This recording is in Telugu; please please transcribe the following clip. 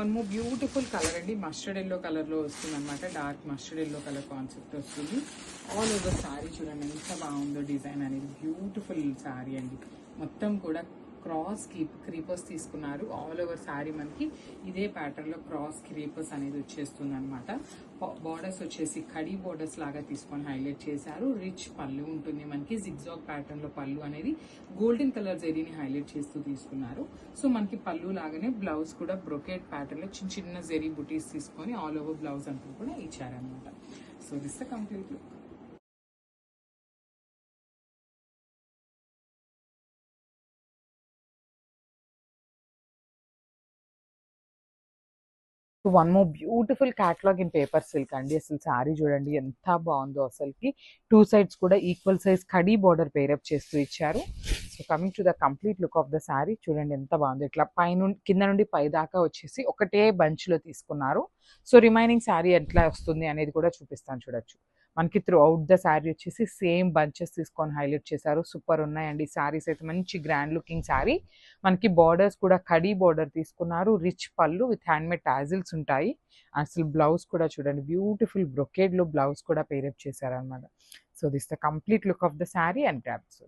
వన్ మోర్ బ్యూటిఫుల్ కలర్ అండి, మస్టర్డ్ ఎల్లో కలర్లో వస్తుంది అనమాట. Dark mustard yellow colour concept వస్తుంది. ఆల్ ఓవర్ శారీ చూడండి ఎంత బాగుందో డిజైన్ అనేది. బ్యూటిఫుల్ శారీ అండి. మొత్తం కూడా క్రాస్ క్రీపర్స్ తీసుకున్నారు. ఆల్ ఓవర్ శారీ మనకి ఇదే ప్యాటర్న్లో క్రాస్ క్రీపర్స్ అనేది వచ్చేస్తుంది అనమాట. బార్డర్స్ వచ్చేసి కడీ బార్డర్స్ లాగా తీసుకొని హైలైట్ చేశారు. రిచ్ పళ్ళు ఉంటుంది మనకి. జిగ్జాగ్ ప్యాటర్న్లో పళ్ళు అనేది గోల్డెన్ కలర్ జెరీని హైలైట్ చేస్తూ తీసుకున్నారు. సో మనకి పళ్ళు లాగానే బ్లౌజ్ కూడా బ్రొకేట్ ప్యాటర్న్లో చిన్న చిన్న జెరీ బుటీస్ తీసుకొని ఆల్ ఓవర్ బ్లౌజ్ అంతా కూడా ఇచ్చారనమాట. So this the complete look. One more beautiful catalogue in paper silk అండి. అసలు శారీ చూడండి ఎంత బాగుందో అసలుకి. టూ సైడ్స్ కూడా equal size khadi border pair up చేస్తూ ఇచ్చారు. So coming to the complete look of the sari చూడండి ఎంత బాగుందో. ఇట్లా కింద నుండి పై దాకా వచ్చేసి ఒకటే బంచ్లో తీసుకున్నారు. సో రిమైనింగ్ శారీ ఎట్లా వస్తుంది అనేది కూడా చూపిస్తాను చూడొచ్చు. మనకి త్రూ అవుట్ ద శారీ వచ్చేసి సేమ్ బంచెస్ తీసుకొని హైలైట్ చేశారు. సూపర్ ఉన్నాయండి శారీస్ అయితే. మంచి గ్రాండ్ లుకింగ్ శారీ. మనకి బార్డర్స్ కూడా కడీ బార్డర్ తీసుకున్నారు. రిచ్ పళ్ళు విత్ హ్యాండ్మేడ్ టాజిల్స్ ఉంటాయి. అసలు బ్లౌజ్ కూడా చూడండి బ్యూటిఫుల్ బ్రొకేడ్ లో బ్లౌజ్ కూడా పేరప్ చేశారనమాట. So this the complete look of the sari and tabs.